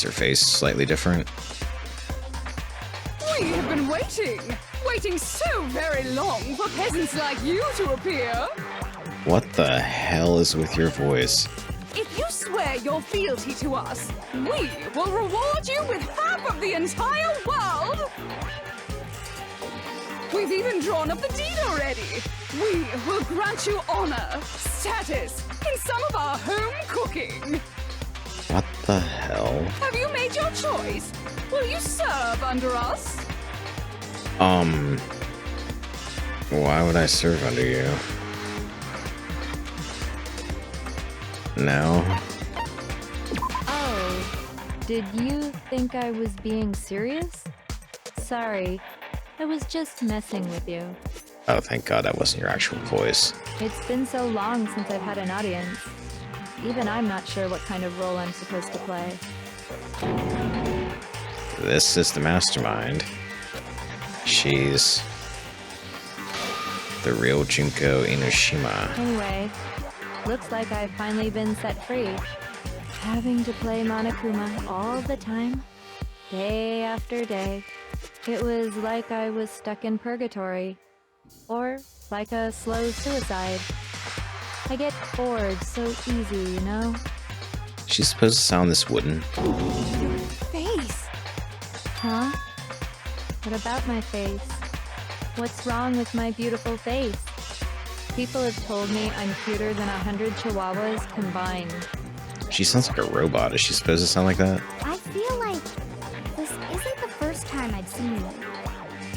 Is her face slightly different? We have been waiting so very long for peasants like you to appear. What the hell is with your voice? If you swear your fealty to us, we will reward you with half of the entire world. We've even drawn up the deed already. We will grant you honor, status, in some of our home cooking. What the hell? Have you made your choice? Will you serve under us? Why would I serve under you? No. Oh, did you think I was being serious? Sorry, I was just messing with you. Oh, thank God that wasn't your actual voice. It's been so long since I've had an audience. Even I'm not sure what kind of role I'm supposed to play. This is the mastermind. She's the real Junko Enoshima. Anyway, looks like I've finally been set free. Having to play Monokuma all the time, day after day. It was like I was stuck in purgatory. Or like a slow suicide. I get bored so easy, you know? She's supposed to sound this wooden. Face. Huh? What about my face? What's wrong with my beautiful face? People have told me I'm cuter than 100 chihuahuas combined. She sounds like a robot. Is she supposed to sound like that? I feel like this isn't the first time I've seen you.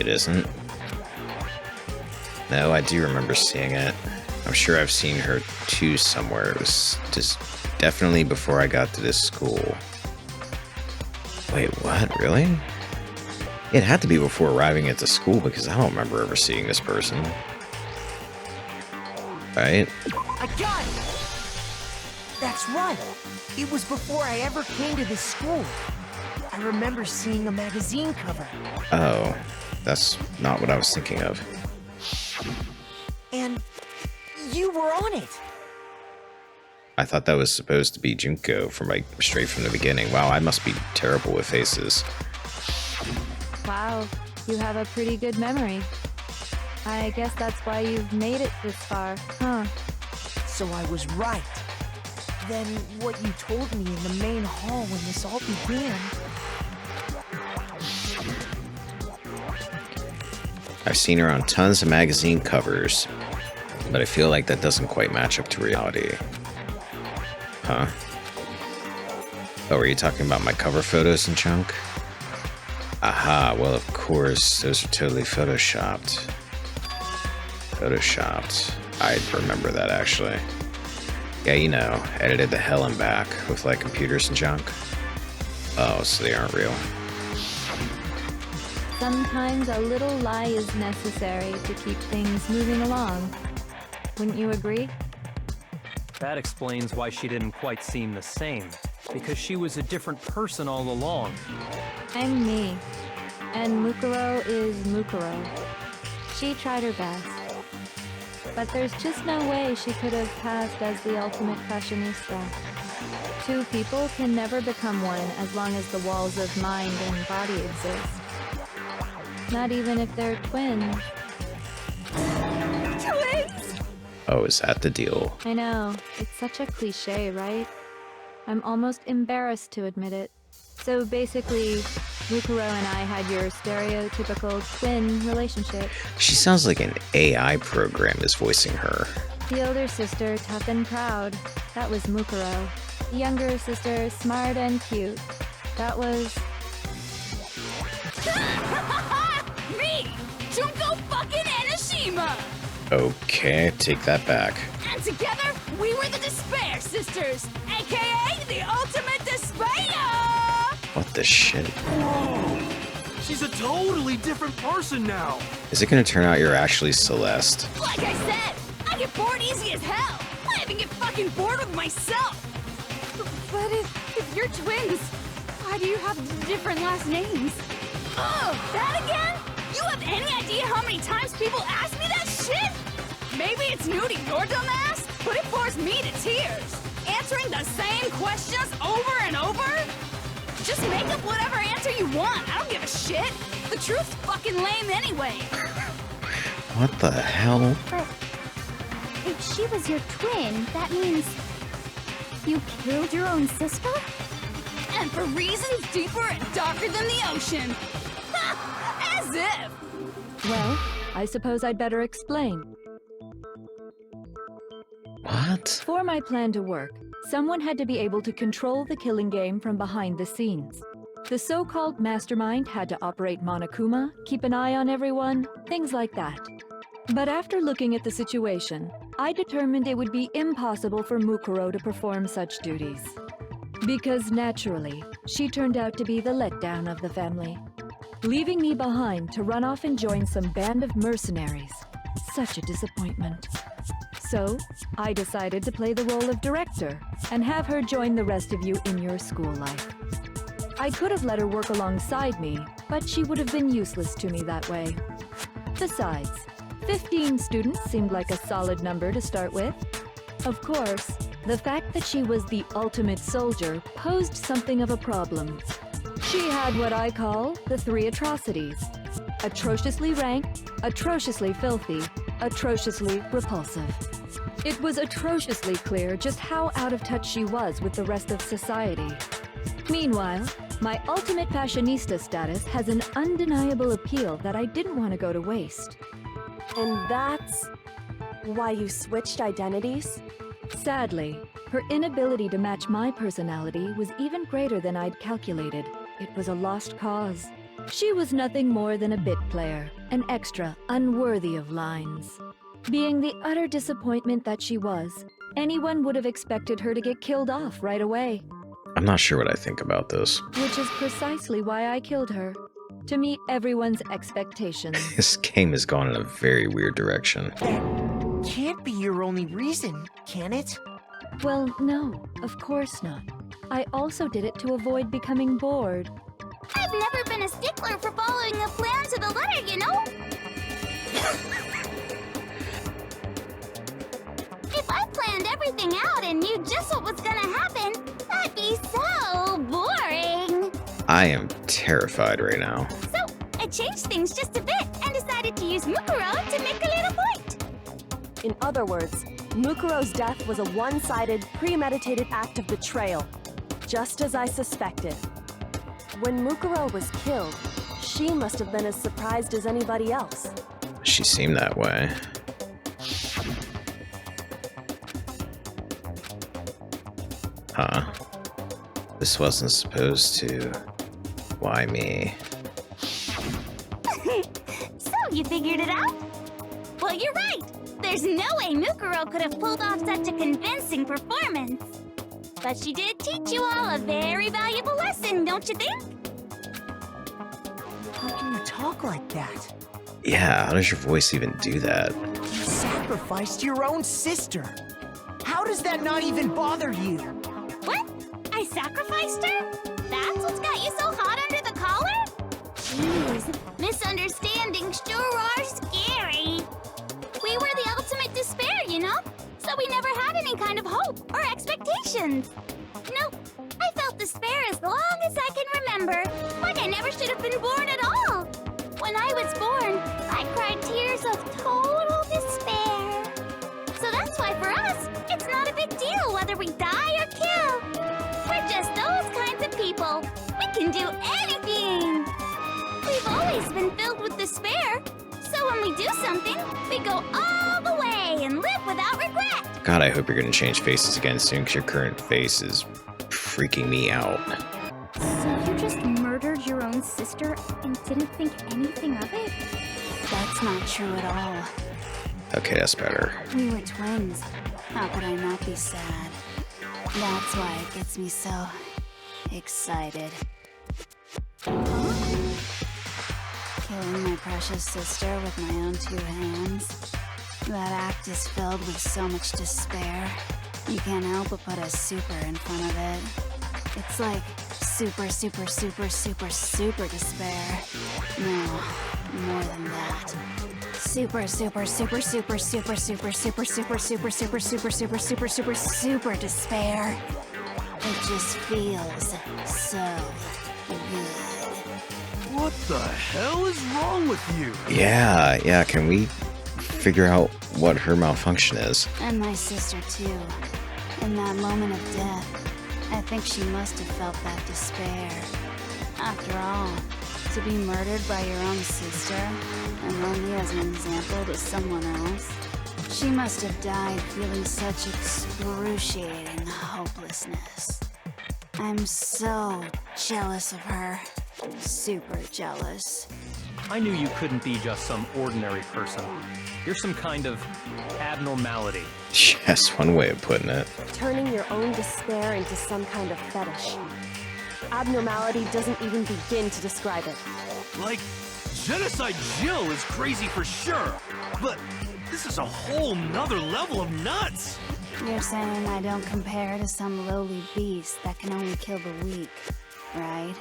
It isn't. No, I do remember seeing it. I'm sure I've seen her too somewhere. It was just definitely before I got to this school. Wait, what? Really? It had to be before arriving at the school because I don't remember ever seeing this person. Right? I got it! That's right. It was before I ever came to this school. I remember seeing a magazine cover. Oh, that's not what I was thinking of. And you were on it. I thought that was supposed to be Junko from like straight from the beginning. Wow, I must be terrible with faces. Wow, you have a pretty good memory. I guess that's why you've made it this far, huh? So I was right. Then what you told me in the main hall when this all began. I've seen her on tons of magazine covers, but I feel like that doesn't quite match up to reality. Huh? Oh, are you talking about my cover photos and junk? Aha, well of course, those are totally photoshopped. I remember that actually. Yeah, you know, edited the hell and back with like computers and junk. Oh, so they aren't real. Sometimes a little lie is necessary to keep things moving along. Wouldn't you agree? That explains why she didn't quite seem the same, because she was a different person all along. I'm me, and Mukuro is Mukuro. She tried her best. But there's just no way she could have passed as the ultimate fashionista. Two people can never become one as long as the walls of mind and body exist. Not even if they're twins. Twins? Oh, is that the deal? I know, it's such a cliche, right? I'm almost embarrassed to admit it. So basically, Mukuro and I had your stereotypical twin relationship. She sounds like an AI program is voicing her. The older sister, tough and proud. That was Mukuro. The younger sister, smart and cute. That was... Me! Junko fucking Enoshima! Okay, take that back. And together, we were the Despair Sisters, aka the Ultimate Despair! What the shit? Whoa! She's a totally different person now! Is it gonna turn out you're actually Celeste? Like I said, I get bored easy as hell! I even get fucking bored with myself! But if you're twins, why do you have different last names? Oh, that again? You have any idea how many times people ask me that shit? Maybe it's new to your dumb ass, but it bores me to tears. Answering the same questions over and over? Just make up whatever answer you want. I don't give a shit. The truth's fucking lame anyway. What the hell? But if she was your twin, that means you killed your own sister? And for reasons deeper and darker than the ocean. Ha! As if! Well, I suppose I'd better explain. What? For my plan to work, someone had to be able to control the killing game from behind the scenes. The so-called mastermind had to operate Monokuma, keep an eye on everyone, things like that. But after looking at the situation, I determined it would be impossible for Mukuro to perform such duties. Because naturally, she turned out to be the letdown of the family, leaving me behind to run off and join some band of mercenaries. Such a disappointment. So, I decided to play the role of director and have her join the rest of you in your school life. I could have let her work alongside me, but she would have been useless to me that way. Besides, 15 students seemed like a solid number to start with. Of course, the fact that she was the ultimate soldier posed something of a problem. She had what I call the 3 atrocities: atrociously rank, atrociously filthy, atrociously repulsive. It was atrociously clear just how out of touch she was with the rest of society. Meanwhile, my ultimate fashionista status has an undeniable appeal that I didn't want to go to waste. And that's why you switched identities? Sadly, her inability to match my personality was even greater than I'd calculated. It was a lost cause. She was nothing more than a bit player, an extra unworthy of lines. Being the utter disappointment that she was, anyone would have expected her to get killed off right away. I'm not sure what I think about this. Which is precisely why I killed her. To meet everyone's expectations. This game has gone in a very weird direction. That can't be your only reason, can it? Well, no, of course not. I also did it to avoid becoming bored. I've never been a stickler for following a plan to the letter, you know? If I planned everything out and knew just what was gonna happen, that'd be so boring. I am terrified right now. So, I changed things just a bit and decided to use Mukuro to make a little point. In other words, Mukuro's death was a one-sided, premeditated act of betrayal, just as I suspected. When Mukuro was killed, she must have been as surprised as anybody else. She seemed that way. Huh. This wasn't supposed to... Why me? So, you figured it out? Well, you're right. There's no way Mukuro could have pulled off such a convincing performance. But she did teach you all a very valuable lesson, don't you think? How can you talk like that? Yeah, how does your voice even do that? You sacrificed your own sister. How does that not even bother you? What? I sacrificed her? That's what's got you so hot under the collar? Jeez, misunderstandings sure are scary. We were the ultimate despair, you know? So we never had any kind of hope or expectations. Nope, I felt despair as long as I can remember. Like I never should have been born at all. When I was born, I cried tears of total despair. So that's why for us, it's not a big deal whether we die or kill. We're just those kinds of people. We can do anything. We've always been filled with despair. So when we do something, we go all the way and live without regret. God, I hope you're gonna change faces again soon, because your current face is freaking me out. So you just murdered your own sister and didn't think anything of it? That's not true at all. Okay, that's better. We were twins. How could I not be sad? That's why it gets me so excited. Killing my precious sister with my own 2 hands. That act is filled with so much despair. You can't help but put a super in front of it. It's like super, super, super, super, super despair. No, more than that. Super, super, super, super, super, super, super, super, super, super, super, super, super, super, super despair. It just feels so good. What the hell is wrong with you? Yeah, can we figure out what her malfunction is? And my sister, too. In that moment of death, I think she must have felt that despair. After all, to be murdered by your own sister, and only as an example to someone else, she must have died feeling such excruciating hopelessness. I'm so jealous of her. Super jealous. I knew you couldn't be just some ordinary person. You're some kind of abnormality. Yes, one way of putting it. Turning your own despair into some kind of fetish. Abnormality doesn't even begin to describe it. Like, Genocide Jill is crazy for sure, but this is a whole nother level of nuts! You're saying I don't compare to some lowly beast that can only kill the weak, right?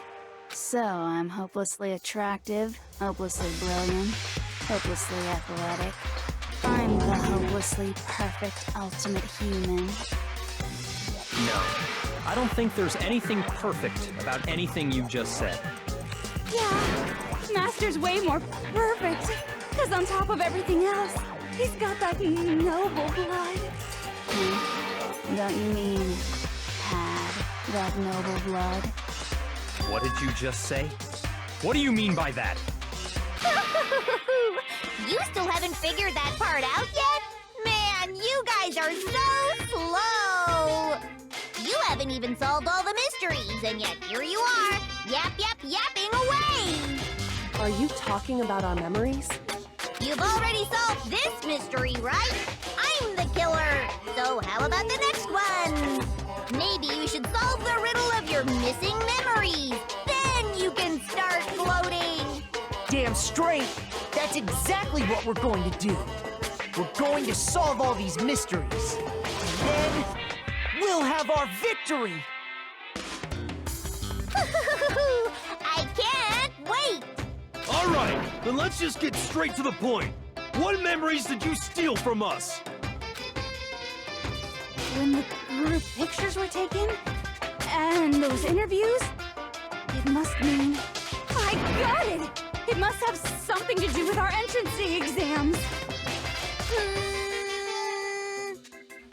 So I'm hopelessly attractive, hopelessly brilliant, hopelessly athletic. I'm the hopelessly perfect ultimate human. No, I don't think there's anything perfect about anything you just said. Yeah, Master's way more perfect. Because on top of everything else, he's got that noble blood. Don't you mean had that noble blood? What did you just say? What do you mean by that? You still haven't figured that part out yet? Man, you guys are so slow! You haven't even solved all the mysteries, and yet here you are, yapping away! Are you talking about our memories? You've already solved this mystery, right? I'm the killer! So how about the next one? Maybe you should solve the riddle of your missing memories. Then you can start floating! Damn straight! That's exactly what we're going to do. We're going to solve all these mysteries. And then we'll have our victory! I can't wait! Alright, then let's just get straight to the point. What memories did you steal from us? When the group pictures were taken, and those interviews, it must mean... I got it! It must have something to do with our entrancing exams.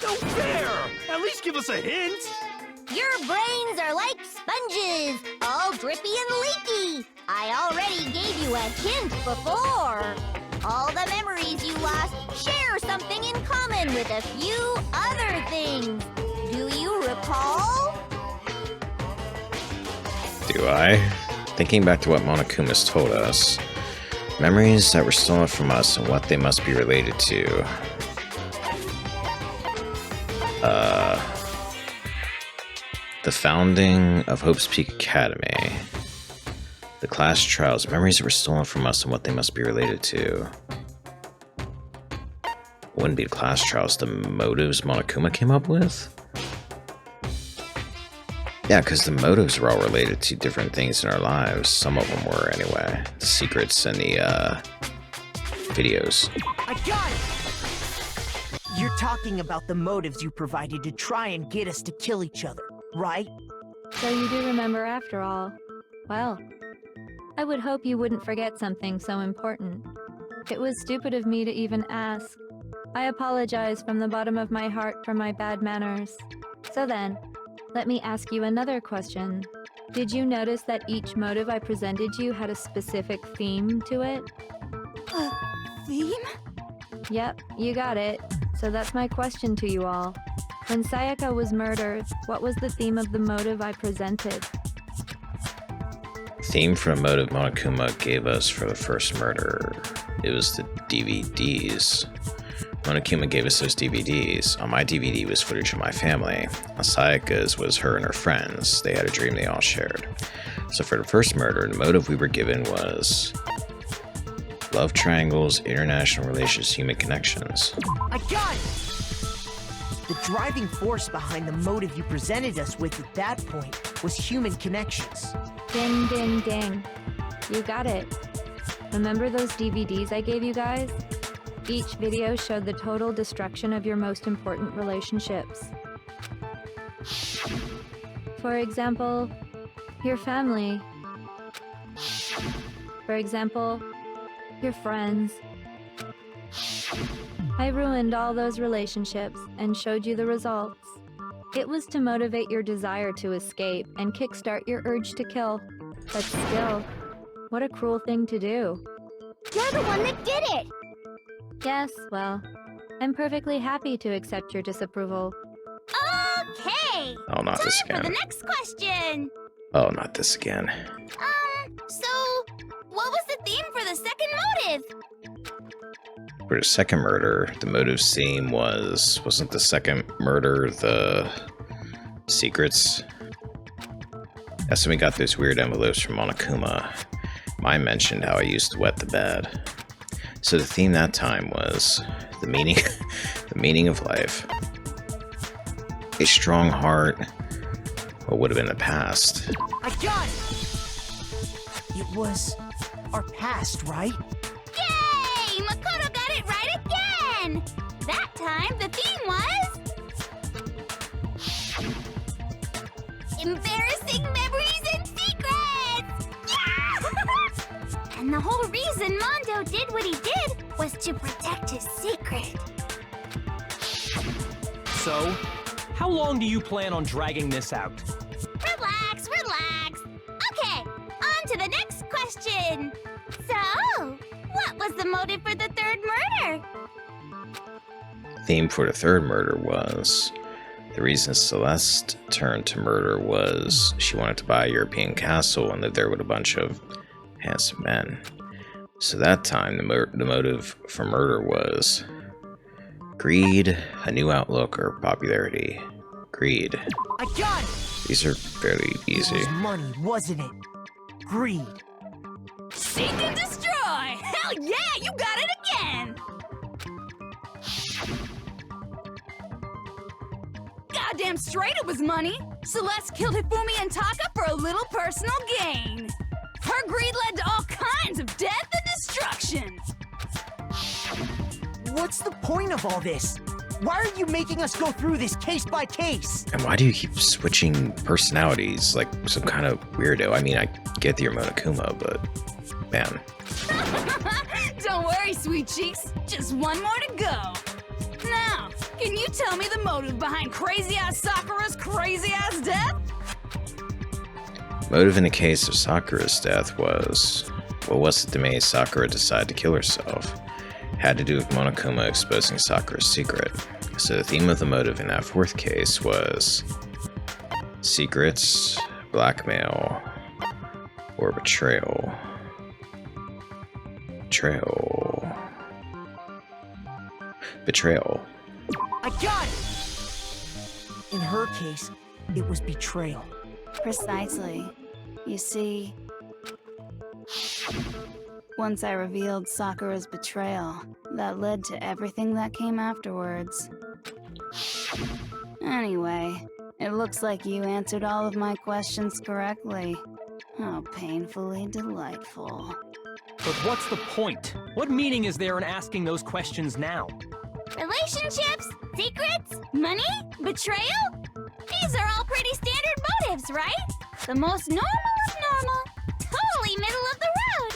No fair! At least give us a hint! Your brains are like sponges, all drippy and leaky. I already gave you a hint before. All the memories you lost share something in common with a few other things. Do you recall? Do I? Thinking back to what Monokuma's told us, memories that were stolen from us and what they must be related to. The founding of Hope's Peak Academy. The class trials, memories that were stolen from us and what they must be related to. Wouldn't be the class trials, the motives Monokuma came up with? Yeah, because the motives were all related to different things in our lives. Some of them were, anyway. The secrets and the, videos. I got it! You're talking about the motives you provided to try and get us to kill each other, right? So you do remember after all. Well, I would hope you wouldn't forget something so important. It was stupid of me to even ask. I apologize from the bottom of my heart for my bad manners. So then, let me ask you another question. Did you notice that each motive I presented you had a specific theme to it? Theme? Yep, you got it. So that's my question to you all. When Sayaka was murdered, what was the theme of the motive I presented? Theme for a motive Monokuma gave us for the first murder. It was the DVDs. Monokuma gave us those DVDs. On my DVD was footage of my family. On Sayaka's was her and her friends. They had a dream they all shared. So for the first murder, the motive we were given was love triangles, international relations, human connections. I got it! The driving force behind the motive you presented us with at that point was human connections. Ding, ding, ding. You got it. Remember those DVDs I gave you guys? Each video showed the total destruction of your most important relationships. For example, your family. For example, your friends. I ruined all those relationships and showed you the results. It was to motivate your desire to escape and kickstart your urge to kill. But still, what a cruel thing to do. You're the one that did it! Yes, well, I'm perfectly happy to accept your disapproval. Okay! Oh, not this Time for the again. next question! Oh, not this again. So, what was the theme for the second motive? For the second murder, the motive theme wasn't the second murder the secrets? That's when we got those weird envelopes from Monokuma. Mine mentioned how I used to wet the bed. So the theme that time was the meaning, the meaning of life. A strong heart. What would have been the past? I got it! It was our past, right? Yay! Makoto got it right again! That time, the theme was... embarrassing memories and secrets! Yeah! And the whole reason Mondo did what he did was to protect his secret. So, how long do you plan on dragging this out? Relax, relax. Okay, on to the next question. So, what was the motive for the third murder? Theme for the third murder was the reason Celeste turned to murder was she wanted to buy a European castle and live there with a bunch of handsome men. So that time the motive for murder was greed, a new outlook, or popularity. Greed. I got it! These are fairly It easy. was money, wasn't it? Greed. Seek and destroy! Hell yeah, you got it again! Goddamn straight it was money! Celeste killed Hifumi and Taka for a little personal gain. Her greed led to all kinds of death and destruction. What's the point of all this? Why are you making us go through this case by case? And why do you keep switching personalities like some kind of weirdo? I mean, I get the Monokuma, but man. Don't worry, sweet cheeks. Just one more to go. Now, can you tell me the motive behind crazy-ass Sakura's crazy-ass death? Motive in the case of Sakura's death was, what was it that made Sakura decide to kill herself? Had to do with Monokuma exposing Sakura's secret. So the theme of the motive in that fourth case was secrets, blackmail, or betrayal. Betrayal. I got it! In her case, it was betrayal. Precisely. You see, once I revealed Sakura's betrayal, that led to everything that came afterwards. Anyway, it looks like you answered all of my questions correctly. How painfully delightful. But what's the point? What meaning is there in asking those questions now? Relationships? Secrets? Money? Betrayal? These are all pretty standard motives, right? The most normal of normal. Totally middle of the road.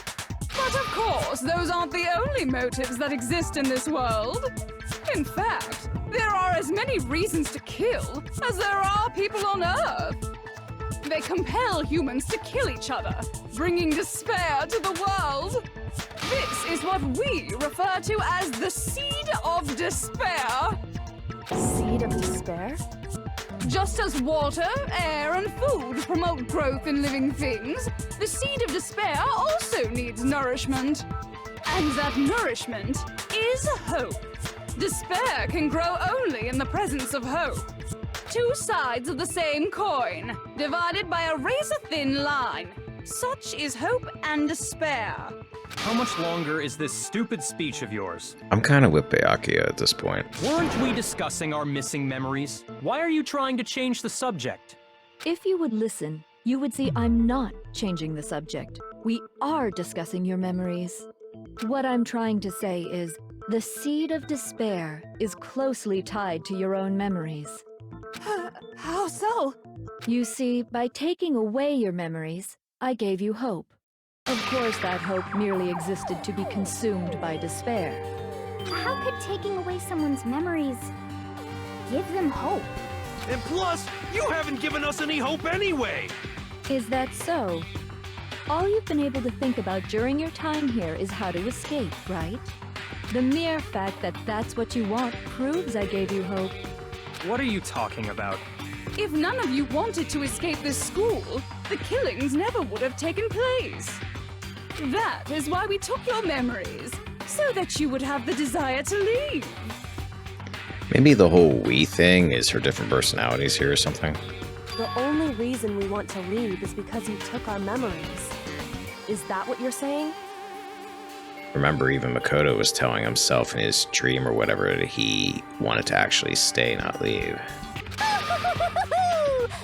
But of course, those aren't the only motives that exist in this world. In fact, there are as many reasons to kill as there are people on Earth. They compel humans to kill each other, bringing despair to the world. This is what we refer to as the seed of despair. Seed of despair? Just as water, air, and food promote growth in living things, the seed of despair also needs nourishment. And that nourishment is hope. Despair can grow only in the presence of hope. Two sides of the same coin, divided by a razor-thin line. Such is hope and despair. How much longer is this stupid speech of yours? I'm kind of with Byakuya at this point. Weren't we discussing our missing memories? Why are you trying to change the subject? If you would listen, you would see I'm not changing the subject. We are discussing your memories. What I'm trying to say is, the seed of despair is closely tied to your own memories. How so? You see, by taking away your memories, I gave you hope. Of course, that hope merely existed to be consumed by despair. How could taking away someone's memories give them hope? And plus, you haven't given us any hope anyway! Is that so? All you've been able to think about during your time here is how to escape, right? The mere fact that that's what you want proves I gave you hope. What are you talking about? If none of you wanted to escape this school, the killings never would have taken place. That is why we took your memories, so that you would have the desire to leave. Maybe the whole we thing is her different personalities here or something. The only reason we want to leave is because you took our memories. Is that what you're saying? Remember, even Makoto was telling himself in his dream or whatever that he wanted to actually stay, not leave.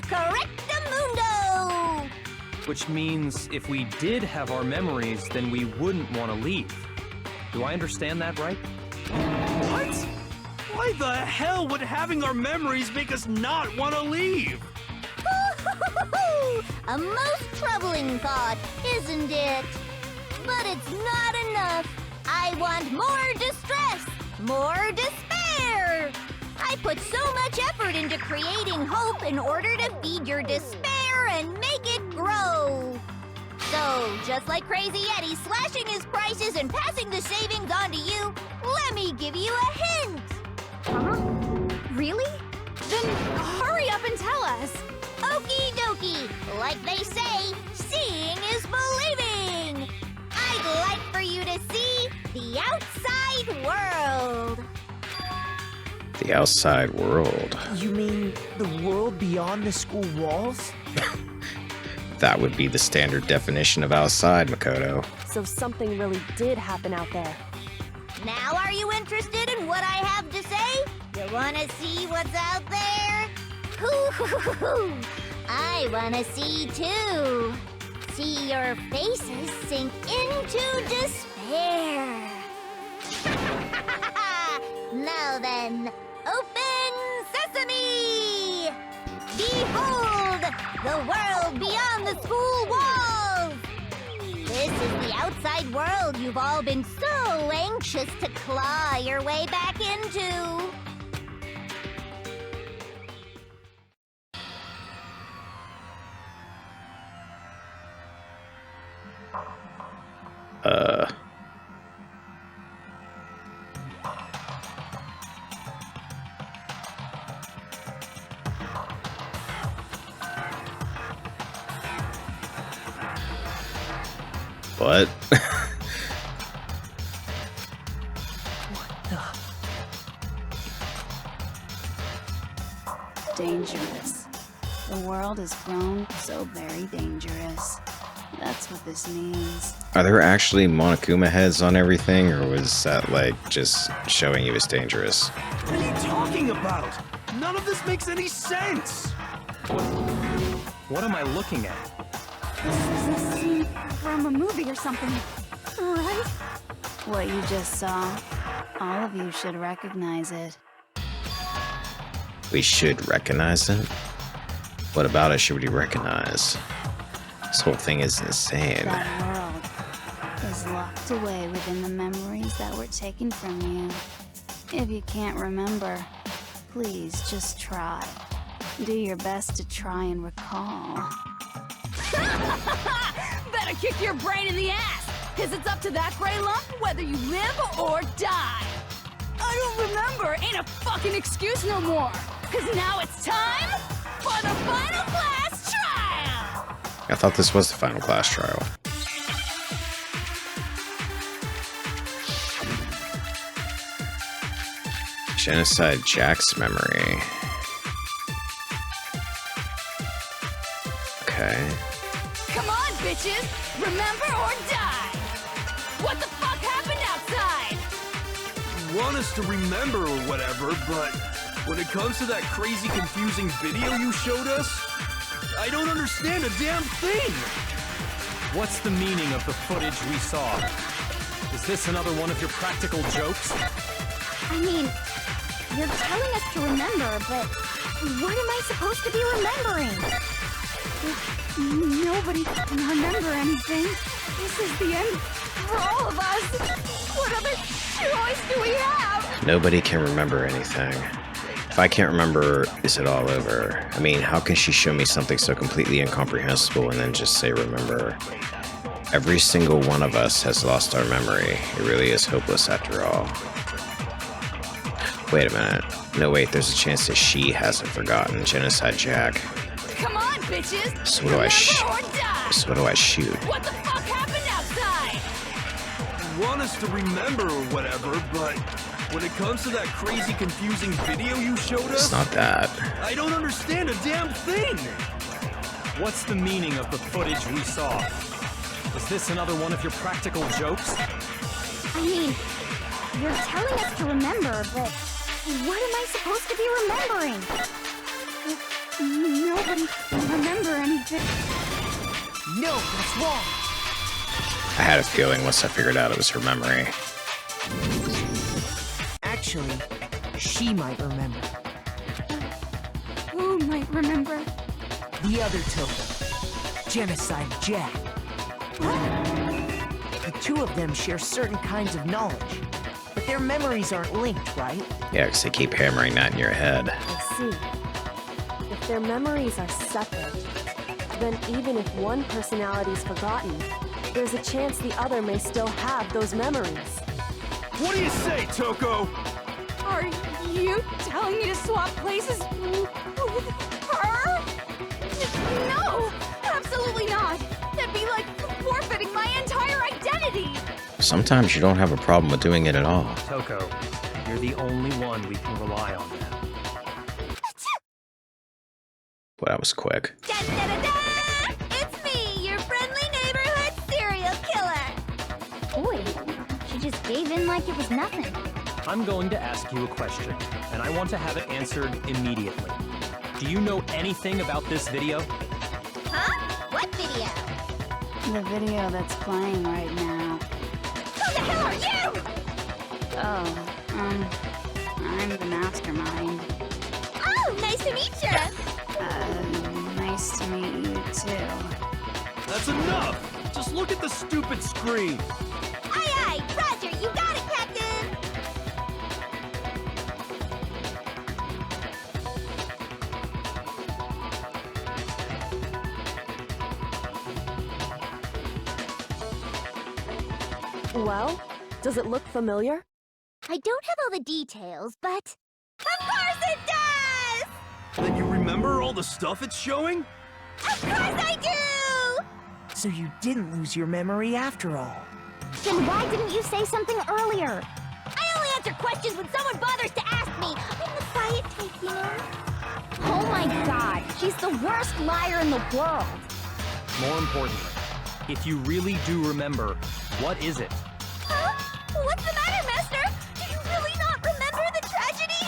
Correctamundo! Which means if we did have our memories, then we wouldn't want to leave. Do I understand that right? What? Why the hell would having our memories make us not want to leave? A most troubling thought, isn't it? But it's not enough. I want more distress, more despair. I put so much effort into creating hope in order to feed your despair and make it grow. So, just like Crazy Eddie slashing his prices and passing the savings on to you, let me give you a hint. Huh? Really? Then hurry up and tell us. Okie dokie. Like they say, seeing is believing. I'd like for you to see the outside world. The outside world. You mean the world beyond the school walls? That would be the standard definition of outside, Makoto. So something really did happen out there. Now are you interested in what I have to say? You wanna see what's out there? Hoo-hoo-hoo-hoo. I wanna see too. See your faces sink into despair. Now then, open sesame! Behold, the world beyond the school walls! This is the outside world you've all been so anxious to claw your way back into. What? Dangerous. The world has grown so very dangerous. That's what this means. Are there actually Monokuma heads on everything, or was that like just showing he was dangerous? What are you talking about? None of this makes any sense! What am I looking at? This is a scene from a movie or something, right? What you just saw, all of you should recognize it. We should recognize it? What about it should we recognize? This whole thing is insane. That world is locked away within the memories that were taken from you. If you can't remember, please just try. Do your best to try and recall. Better kick your brain in the ass, because it's up to that gray lump whether you live or die. I don't remember ain't a fucking excuse no more, because now it's time for the final class trial! I thought this was the final class trial. Genocide Jack's memory. Okay. Come on, bitches! Remember or die! What the fuck happened outside? You want us to remember or whatever, but when it comes to that crazy confusing video you showed us, I don't understand a damn thing! What's the meaning of the footage we saw? Is this another one of your practical jokes? I mean, you're telling us to remember, but What am I supposed to be remembering? Nobody can remember anything. This is the end for all of us. What other choice do we have? Nobody can remember anything. If I can't remember, is it all over? I mean, how can she show me something so completely incomprehensible and then just say remember? Every single one of us has lost our memory. It really is hopeless after all. Wait a minute. No, wait, there's a chance that she hasn't forgotten. Genocide Jack. Come on, bitches! So what do I Remember or die! shoot? What the fuck happened outside? You want us to remember or whatever, but when it comes to that crazy, confusing video you showed us, It's not that. I don't understand a damn thing! What's the meaning of the footage we saw? Is this another one of your practical jokes? I mean, you're telling us to remember, but what am I supposed to be remembering? Nobody can remember anything. No, that's wrong. I had a feeling once I figured out it was her memory. Actually, she might remember. Who might remember? The other Toko, Genocide Jack. The two of them share certain kinds of knowledge, but their memories aren't linked, right? Yeah, because they keep hammering that in your head. I see. If their memories are separate, then even if one personality's forgotten, there's a chance the other may still have those memories. What do you say, Toko? Are you telling me to swap places with her? No! Absolutely not! That'd be like forfeiting my entire identity! Sometimes you don't have a problem with doing it at all. Toko, you're the only one we can rely on now. Well, that was quick. Da da da da! It's me, your friendly neighborhood serial killer. Boy, she just gave in like it was nothing. I'm going to ask you a question, and I want to have it answered immediately. Do you know anything about this video? Huh? What video? The video that's playing right now. Who the hell are you? Oh, I'm the mastermind. Oh, nice to meet you. Nice to meet you too. That's enough! Just look at the stupid screen! Aye, aye, Roger, you got it, Captain. Well, does it look familiar? I don't have all the details, but... Of course it does! Then you remember all the stuff it's showing? Of course I do! So you didn't lose your memory after all. Then why didn't you say something earlier? I only answer questions when someone bothers to ask me. I'm the quiet type, you know? Oh my god, she's the worst liar in the world. More importantly, if you really do remember, what is it? Huh? What's the matter, Master? Do you really not remember the tragedy?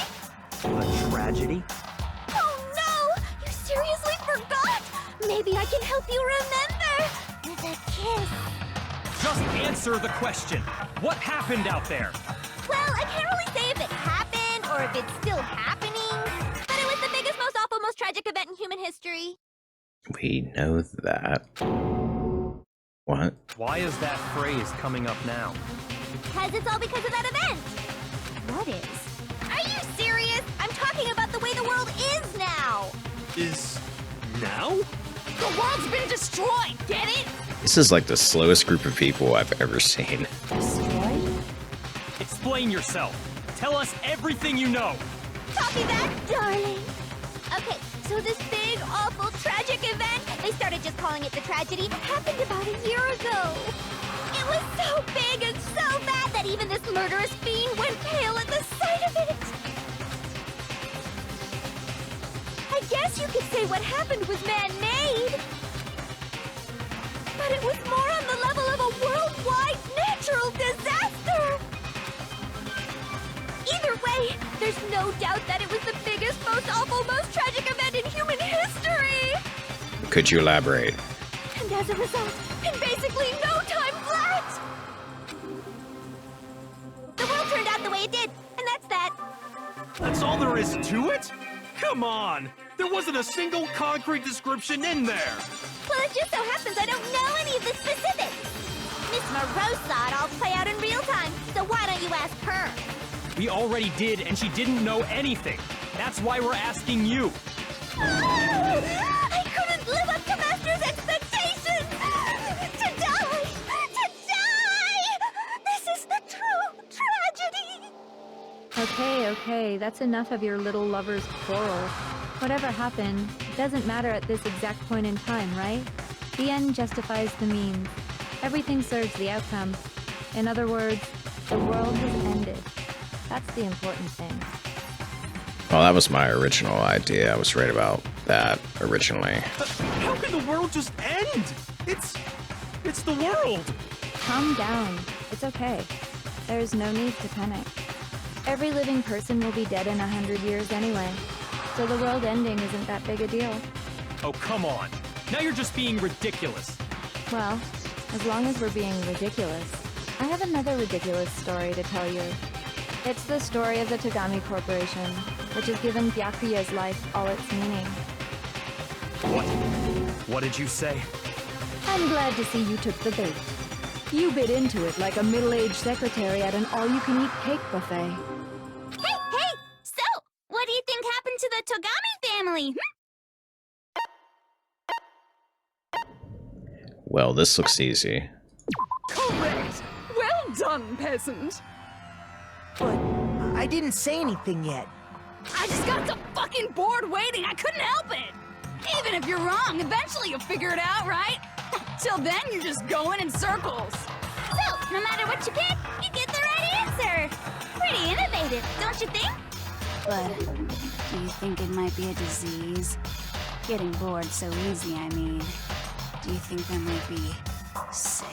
A tragedy? Oh no! You seriously forgot? Maybe I can help you remember with a kiss. Just answer the question. What happened out there? Well, I can't really say if it happened or if it's still happening, but it was the biggest, most awful, most tragic event in human history. We know that. What? Why is that phrase coming up now? Because it's all because of that event. What is? Are you serious? I'm talking about the way the world is now. Is... now? The world's been destroyed, get it? This is like the slowest group of people I've ever seen. Explain yourself. Tell us everything you know. Copy that, darling. Okay, so this big, awful, tragic event, they started just calling it the tragedy, happened about a year ago. It was so big and so bad that even this murderous fiend went pale at the sight of it. I guess you could say what happened was man-made. But it was more on the level of a worldwide natural disaster. Either way, there's no doubt that it was the biggest, most awful, most tragic event in human history. Could you elaborate? And as a result, in basically no time flat, the world turned out the way it did, and that's that. That's all there is to it? Come on! There wasn't a single concrete description in there! Well, it just so happens I don't know any of the specifics. Miss Moreau saw it all play out in real time, so why don't you ask her? We already did, and she didn't know anything. That's why we're asking you. I couldn't live up to Master's expectations! To die! To die! This is the true tragedy! Okay, that's enough of your little lover's quarrel. Whatever happened, it doesn't matter at this exact point in time, right? The end justifies the means. Everything serves the outcome. In other words, the world has ended. That's the important thing. Well, that was my original idea. I was right about that originally. How can the world just end? It's the world! Calm down. It's okay. There's no need to panic. Every living person will be dead in 100 years anyway, so the world ending isn't that big a deal. Oh, come on. Now you're just being ridiculous. Well, as long as we're being ridiculous, I have another ridiculous story to tell you. It's the story of the Togami Corporation, which has given Byakuya's life all its meaning. What? What did you say? I'm glad to see you took the bait. You bit into it like a middle-aged secretary at an all-you-can-eat cake buffet. Hey! So, what do you think happened to the Togami family? Well, this looks easy. Correct! Well done, peasant! But I didn't say anything yet. I just got so fucking bored waiting, I couldn't help it! Even if you're wrong, eventually you'll figure it out, right? Till then, you're just going in circles. So, no matter what you pick, you get the right answer. Pretty innovative, don't you think? But do you think it might be a disease? Getting bored so easy, I mean. Do you think I might be sick?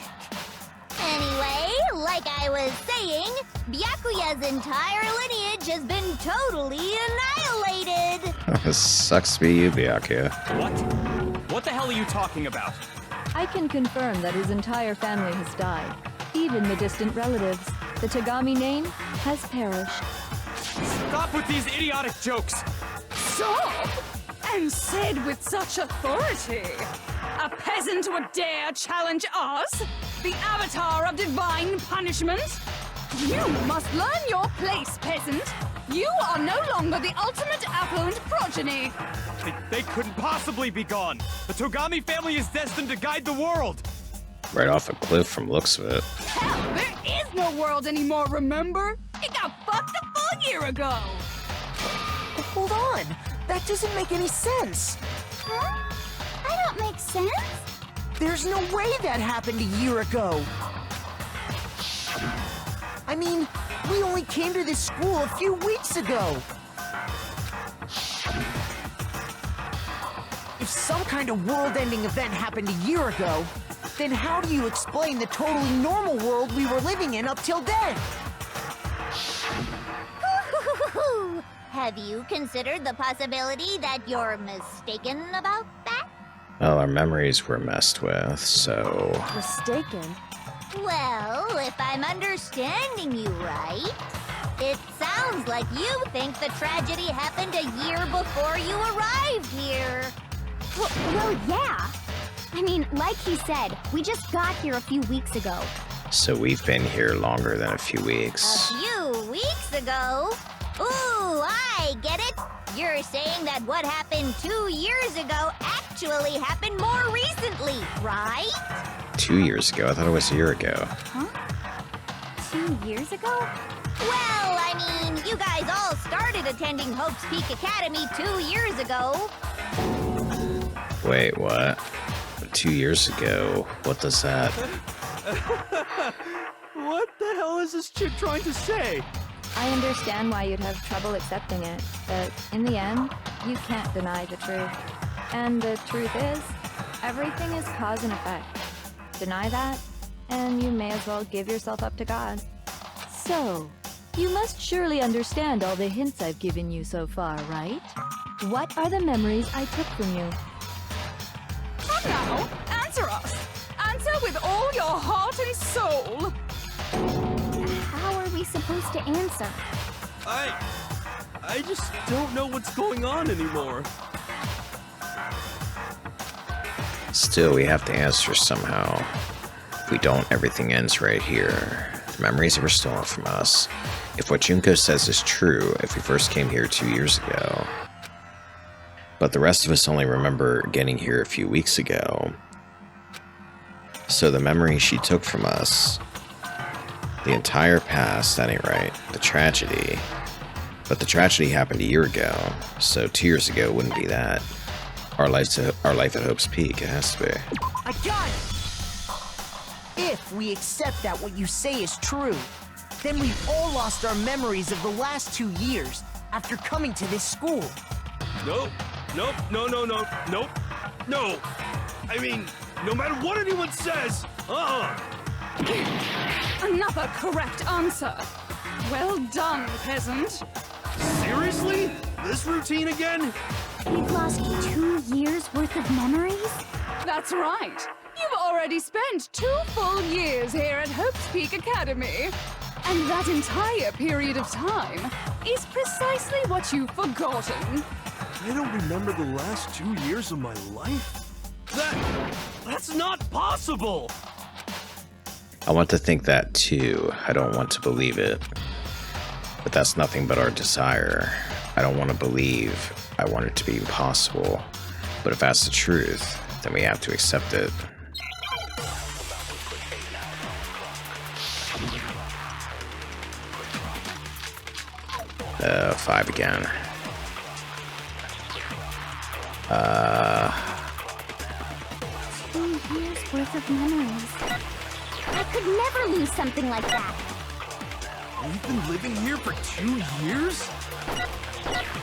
Anyway, like I was saying, Byakuya's entire lineage has been totally annihilated. Sucks to be you, Byakuya. What? What the hell are you talking about? I can confirm that his entire family has died. Even the distant relatives. The Togami name has perished. Stop with these idiotic jokes! Stop! And said with such authority. A peasant would dare challenge us? The avatar of divine punishment? You must learn your place, peasant. You are no longer the ultimate affluent progeny. They couldn't possibly be gone! The Togami family is destined to guide the world! Right off a cliff from looks of it. Hell, there is no world anymore, remember? It got fucked a full year ago. But hold on! That doesn't make any sense! Huh? I don't make sense. There's no way that happened a year ago! I mean, we only came to this school a few weeks ago! If some kind of world-ending event happened a year ago, then how do you explain the totally normal world we were living in up till then? Have you considered the possibility that you're mistaken about that? Well, our memories were messed with, so... Mistaken? Well, if I'm understanding you right, it sounds like you think the tragedy happened a year before you arrived here. Well, yeah. I mean, like he said, we just got here a few weeks ago. So we've been here longer than a few weeks. A few weeks ago? Ooh, I get it. You're saying that what happened 2 years ago actually happened more recently, right? 2 years ago? I thought it was a year ago. Huh? 2 years ago? Well, I mean, you guys all started attending Hope's Peak Academy 2 years ago. Wait, what? 2 years ago? What does that... What the hell is this chick trying to say? I understand why you'd have trouble accepting it, but in the end, you can't deny the truth. And the truth is, everything is cause and effect. Deny that, and you may as well give yourself up to God. So, you must surely understand all the hints I've given you so far, right? What are the memories I took from you? Come now, answer us. Answer with all your heart and soul. How are we supposed to answer? I I just don't know what's going on anymore. Still, we have to answer somehow. If we don't, everything ends right here. The memories that were stolen from us. If what Junko says is true, if we first came here 2 years ago. But the rest of us only remember getting here a few weeks ago. So the memory she took from us, the entire past, that ain't right. The tragedy. But the tragedy happened a year ago, so 2 years ago wouldn't be that. Our life at Hope's Peak, it has to be. I got it! If we accept that what you say is true, then we've all lost our memories of the last 2 years after coming to this school. Nope. Nope. No. No. I mean, no matter what anyone says, Another correct answer. Well done, peasant. Seriously? This routine again? We've lost 2 years worth of memories? That's right. You've already spent 2 full years here at Hope's Peak Academy. And that entire period of time is precisely what you've forgotten. I don't remember the last 2 years of my life? That's not possible! I want to think that too. I don't want to believe it. But that's nothing but our desire. I don't want to believe. I want it to be impossible. But if that's the truth, then we have to accept it. Five again. 2 years worth of memories. I could never lose something like that. We've been living here for 2 years?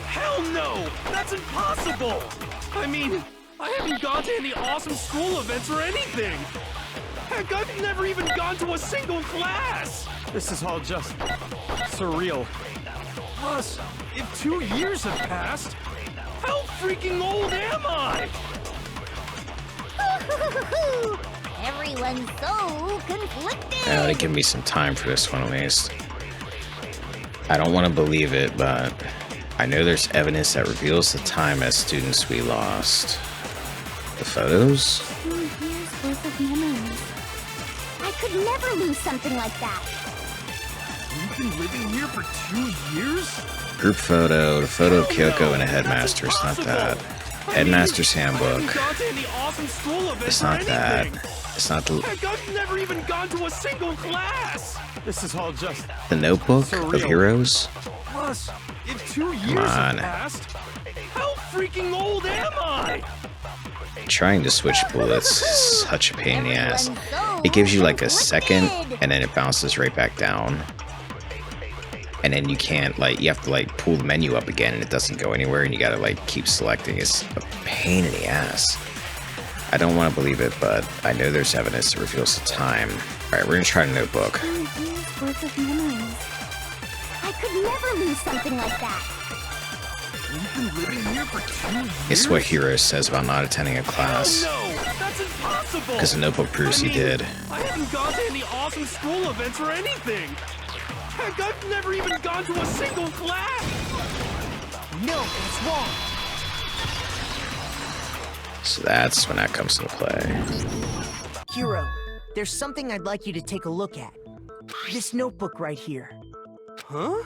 Hell no! That's impossible! I mean, I haven't gone to any awesome school events or anything! Heck, I've never even gone to a single class! This is all just surreal. Plus, if 2 years have passed, how freaking old am I? Everyone's so conflicted. They give me some time for this one at least. I don't want to believe it, but I know there's evidence that reveals the time as students we lost. The photos? 2 years worth of memories. I could never lose something like that. We've been living here for 2 years? Group photo, the photo of Kyoko and a headmaster. It's not that. Headmaster's handbook. It's not that. It's not the... Heck, I've never even gone to a single class! This is all just The notebook of heroes? Plus, if 2 years have passed, how freaking old am I? Trying to switch bullets is such a pain in the ass. It gives you like a second, and then it bounces right back down. And then you can't, like, you have to, like, pull the menu up again, and it doesn't go anywhere, and you gotta, like, keep selecting. It's a pain in the ass. I don't want to believe it, but I know there's evidence that reveals the time. Alright, we're gonna try the notebook. 2 years worth of memories. I could never lose something like that. We've been living here for 2 years? It's what Hiro says about not attending a class. Oh no! That's impossible! Because the notebook proves he did. I haven't gone to any awesome school events or anything! Heck, I've never even gone to a single class! No, it's wrong. So that's when that comes into play. Hiro, there's something I'd like you to take a look at. This notebook right here. Huh?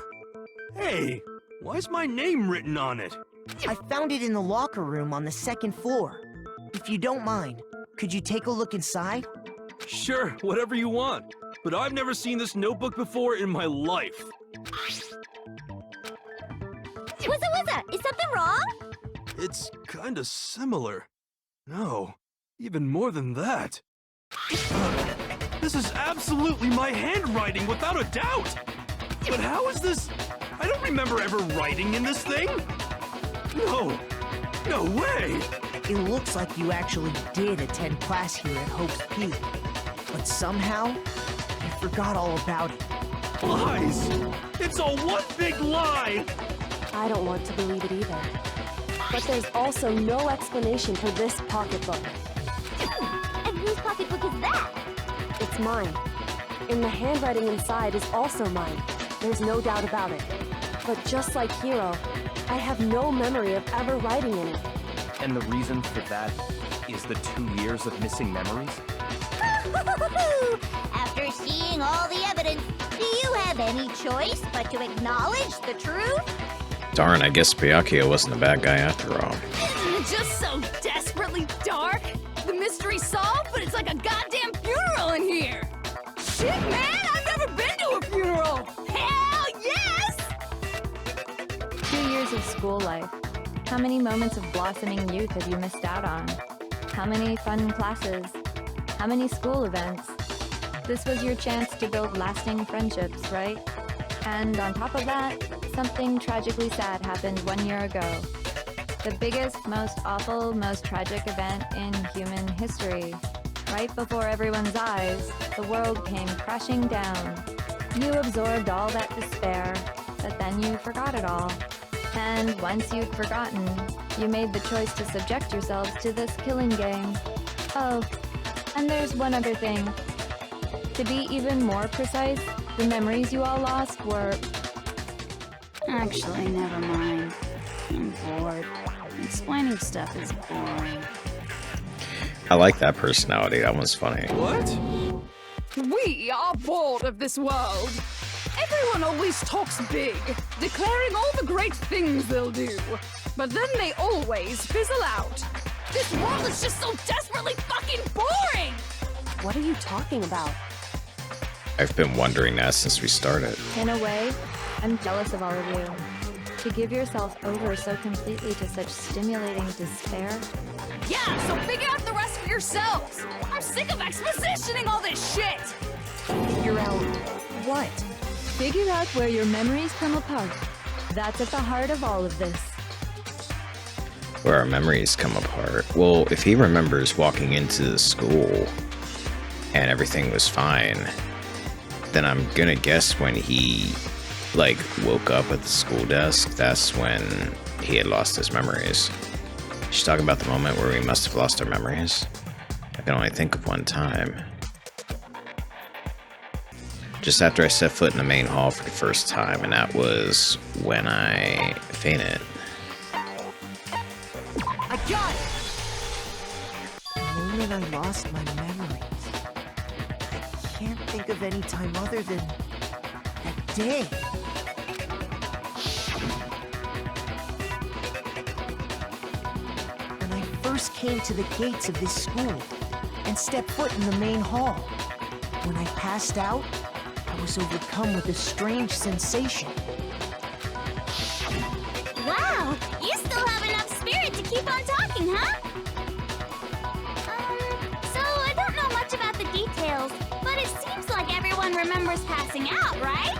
Hey, why's my name written on it? I found it in the locker room on the 2nd floor. If you don't mind, could you take a look inside? Sure, whatever you want. But I've never seen this notebook before in my life. Wizza, is something wrong? It's kinda similar. No, even more than that. This is absolutely my handwriting, without a doubt! But how is this? I don't remember ever writing in this thing! No way! It looks like you actually did attend class here at Hope's Peak. But somehow, you forgot all about it. Lies! It's all one big lie! I don't want to believe it either. But there's also no explanation for this pocketbook. And whose pocketbook is that? It's mine. And the handwriting inside is also mine. There's no doubt about it. But just like Hiro, I have no memory of ever writing in it. And the reason for that is the 2 years of missing memories? After seeing all the evidence, do you have any choice but to acknowledge the truth? Darn, I guess Byakuya wasn't a bad guy after all. Isn't it just so desperately dark? The mystery's solved, but it's like a goddamn funeral in here! Shit, man! I've never been to a funeral! Hell yes! 2 years of school life. How many moments of blossoming youth have you missed out on? How many fun classes? How many school events? This was your chance to build lasting friendships, right? And on top of that, something tragically sad happened 1 year ago. The biggest, most awful, most tragic event in human history. Right before everyone's eyes, the world came crashing down. You absorbed all that despair, but then you forgot it all. And once you'd forgotten, you made the choice to subject yourselves to this killing game. Oh, and there's one other thing. To be even more precise, the memories you all lost were... Actually, never mind. I'm bored. Explaining stuff is boring. I like that personality. That one's funny. What? We are bored of this world. Everyone always talks big, declaring all the great things they'll do. But then they always fizzle out. This world is just so desperately fucking boring! What are you talking about? I've been wondering that since we started. In a way, I'm jealous of all of you. To give yourself over so completely to such stimulating despair. Yeah, so figure out the rest for yourselves! I'm sick of expositioning all this shit! Figure out what? Figure out where your memories come apart. That's at the heart of all of this. Where our memories come apart. Well, if he remembers walking into the school and everything was fine, then I'm gonna guess when he, like, woke up at the school desk, that's when he had lost his memories. She's talking about the moment where we must have lost our memories. I can only think of one time. Just after I set foot in the main hall for the first time, and that was when I fainted. I got it! The moment I lost my memories. I can't think of any time other than that day. When I first came to the gates of this school and stepped foot in the main hall. When I passed out, I was overcome with a strange sensation. Wow, you still have enough spirit to keep on talking, huh? So I don't know much about the details, but it seems like everyone remembers passing out, right?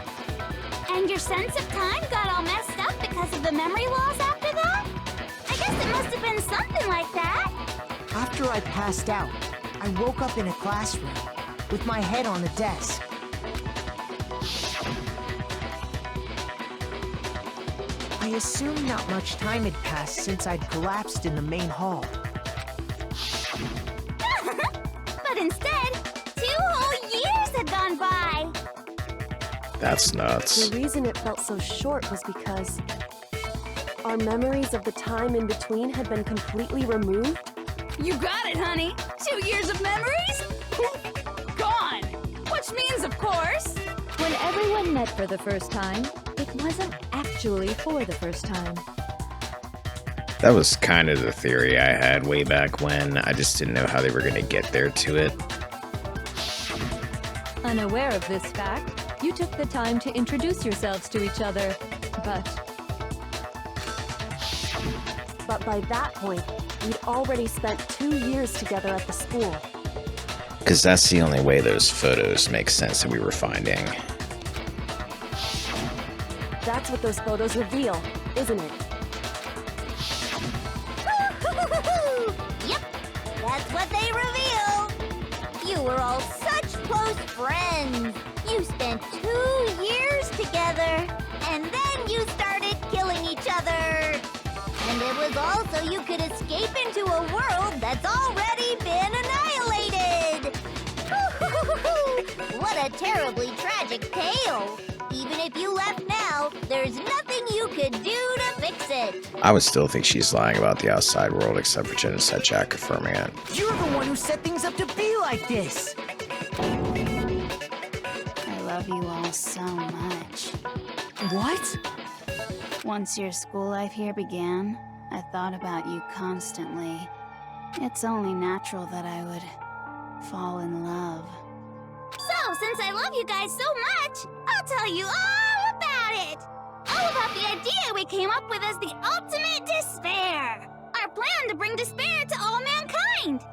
And your sense of time got all messed up because of the memory loss after that? I guess it must have been something like that. After I passed out, I woke up in a classroom with my head on the desk. I assumed not much time had passed since I'd collapsed in the main hall. But instead, 2 whole years had gone by. That's nuts. The reason it felt so short was because our memories of the time in between had been completely removed. You got it, honey! 2 years of memories? Gone! Which means, of course... When everyone met for the first time, it wasn't actually for the first time. That was kind of the theory I had way back when. I just didn't know how they were going to get there to it. Unaware of this fact, you took the time to introduce yourselves to each other, But by that point, we'd already spent 2 years together at the school. Because that's the only way those photos make sense that we were finding. That's what those photos reveal, isn't it? Yep, that's what they reveal. You were all such close friends. You spent 2 years together, and then you started killing each other. And it was all so you could escape into a world that's already been annihilated. What a terribly tragic tale. Even if you left now, there's nothing you could do to fix it. I would still think she's lying about the outside world, except for Genocide Jack confirming it. You're the one who set things up to be like this! I love you all so much. What? Once your school life here began, I thought about you constantly. It's only natural that I would fall in love. So, since I love you guys so much, I'll tell you all about it! All about the idea we came up with as the ultimate despair! Our plan to bring despair to all mankind!